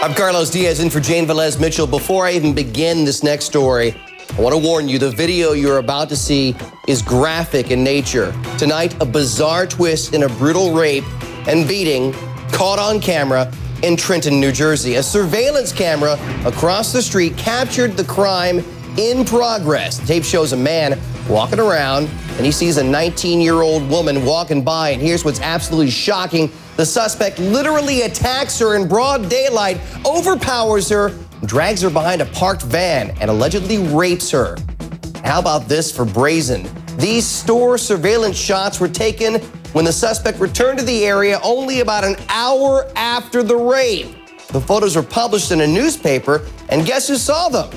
I'm Carlos Diaz in for Jane Velez Mitchell. Before I even begin this next story, I want to warn you, the video you're about to see is graphic in nature. Tonight, a bizarre twist in a brutal rape and beating caught on camera in Trenton, New Jersey. A surveillance camera across the street captured the crime in progress. The tape shows a man walking around, and he sees a 19-year-old woman walking by, and here's what's absolutely shocking. The suspect literally attacks her in broad daylight, overpowers her, drags her behind a parked van, and allegedly rapes her. How about this for brazen? These store surveillance shots were taken when the suspect returned to the area only about an hour after the rape. The photos were published in a newspaper, and guess who saw them?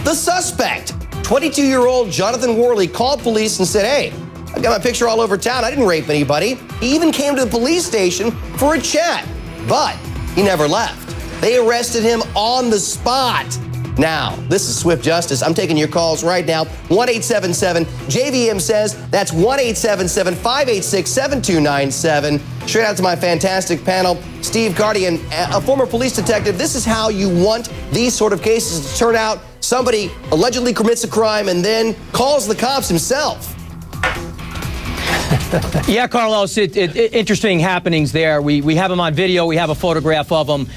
The suspect. 22-year-old Jonathan Worley called police and said, "Hey, I got my picture all over town. I didn't rape anybody." He even came to the police station for a chat, but he never left. They arrested him on the spot. Now, this is swift justice. I'm taking your calls right now. 1-877-JVM says. That's 1-877-586-7297. Straight out to my fantastic panel, Steve Kardian, a former police detective. This is how you want these sort of cases to turn out. Somebody allegedly commits a crime and then calls the cops himself. Yeah, Carlos, interesting happenings there. We have him on video. We have a photograph of him.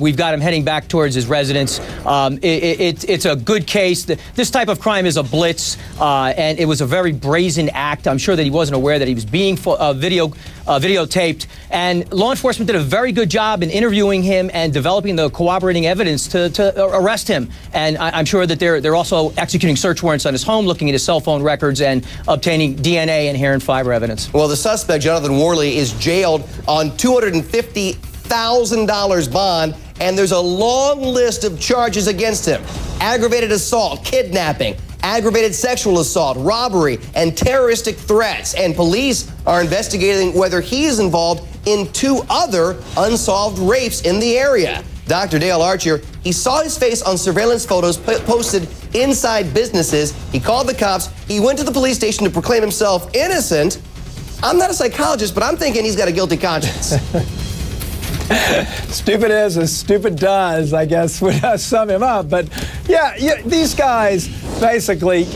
We've got him heading back towards his residence. It's a good case. This type of crime is a blitz, and it was a very brazen act. I'm sure that he wasn't aware that he was being videotaped. And law enforcement did a very good job in interviewing him and developing the corroborating evidence to arrest him. And I'm sure that they're also executing search warrants on his home, looking at his cell phone records, and obtaining DNA and hair and fiber evidence. Well, the suspect, Jonathan Worley, is jailed on $250,000 bond, and there's a long list of charges against him. Aggravated assault, kidnapping, aggravated sexual assault, robbery, and terroristic threats. And police are investigating whether he is involved in 2 other unsolved rapes in the area. Dr. Dale Archer, he saw his face on surveillance photos posted inside businesses. He called the cops. He went to the police station to proclaim himself innocent. I'm not a psychologist, but I'm thinking he's got a guilty conscience. Stupid is as stupid does, I guess, would sum him up. But yeah, these guys, basically,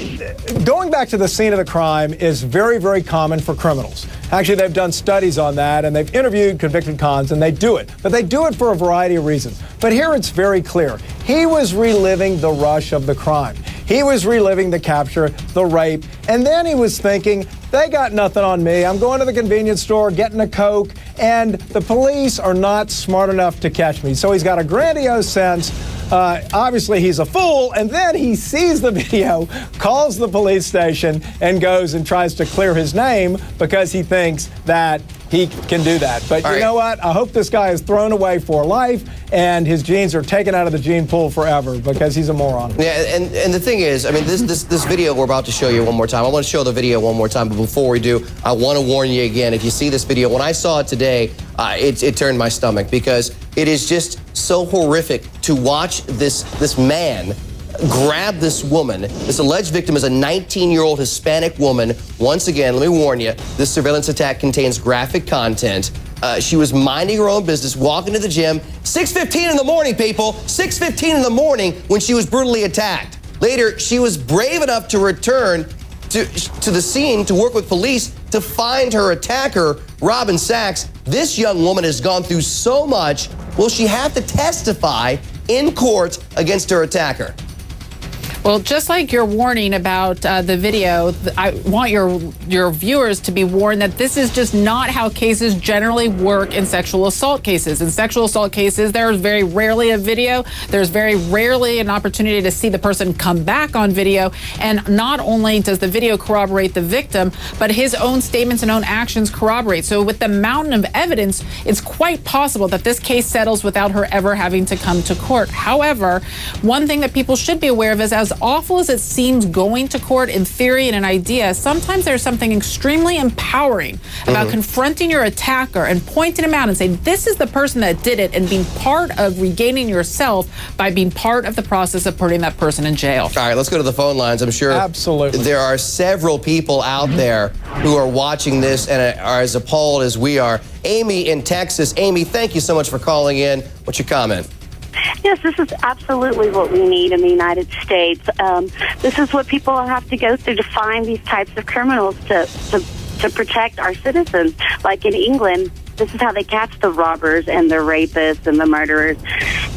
going back to the scene of the crime is very, very common for criminals. Actually, they've done studies on that, and they've interviewed convicted cons, and they do it. But they do it for a variety of reasons. But here it's very clear. He was reliving the rush of the crime. He was reliving the capture, the rape, and then he was thinking, they got nothing on me. I'm going to the convenience store, getting a Coke, and the police are not smart enough to catch me. So he's got a grandiose sense. Obviously, he's a fool, and then he sees the video, calls the police station, and goes and tries to clear his name because he thinks that he can do that. But you know what? I hope this guy is thrown away for life, and his genes are taken out of the gene pool forever because he's a moron. Yeah, and the thing is, I mean, this video we're about to show you one more time. I want to show the video one more time, but before we do, I want to warn you again. If you see this video, when I saw it today, it turned my stomach because it is just so horrific to watch this man grab this woman. This alleged victim is a 19-year-old Hispanic woman. Once again, let me warn you, this surveillance attack contains graphic content. She was minding her own business, walking to the gym, 6:15 in the morning, people, 6:15 in the morning when she was brutally attacked. Later, she was brave enough to return to the scene to work with police to find her attacker, Robin Sachs. This young woman has gone through so much. Will she have to testify in court against her attacker? Well, just like your warning about the video, I want your viewers to be warned that this is just not how cases generally work in sexual assault cases. In sexual assault cases, there's very rarely a video. There's very rarely an opportunity to see the person come back on video. And not only does the video corroborate the victim, but his own statements and own actions corroborate. So with the mountain of evidence, it's quite possible that this case settles without her ever having to come to court. However, one thing that people should be aware of is, as awful as it seems going to court in theory and an idea, sometimes there's something extremely empowering about confronting your attacker and pointing him out and saying, this is the person that did it, and being part of regaining yourself by being part of the process of putting that person in jail. All right, let's go to the phone lines. I'm sure there are several people out there who are watching this and are as appalled as we are. Amy in Texas. Amy, thank you so much for calling in. What's your comment? Yes, this is absolutely what we need in the United States. This is what people have to go through to find these types of criminals to protect our citizens. Like in England, this is how they catch the robbers and the rapists and the murderers.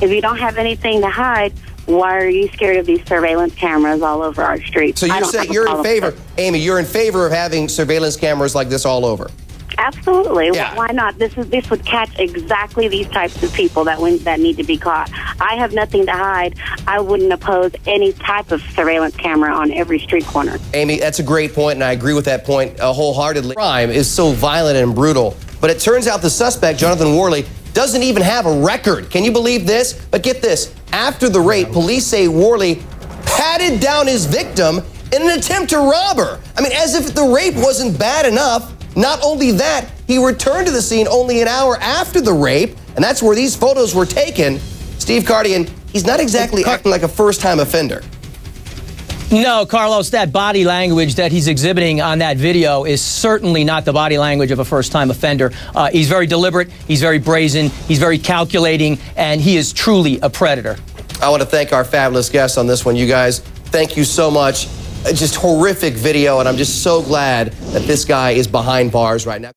If you don't have anything to hide, why are you scared of these surveillance cameras all over our streets? So you're saying you're in favor, Amy, you're in favor of having surveillance cameras like this all over? Absolutely. Yeah. Why not? This would catch exactly these types of people that need to be caught. I have nothing to hide. I wouldn't oppose any type of surveillance camera on every street corner. Amy, that's a great point, and I agree with that point wholeheartedly. Crime is so violent and brutal, but it turns out the suspect, Jonathan Worley, doesn't even have a record. Can you believe this? But get this. After the rape, police say Worley patted down his victim in an attempt to rob her. I mean, as if the rape wasn't bad enough. Not only that, he returned to the scene only an hour after the rape, and that's where these photos were taken. Steve Kardian, he's not exactly acting like a first-time offender. No, Carlos, that body language that he's exhibiting on that video is certainly not the body language of a first-time offender. He's very deliberate, he's very brazen, he's very calculating, and he is truly a predator. I want to thank our fabulous guests on this one. You guys, thank you so much. Just horrific video, and I'm just so glad that this guy is behind bars right now.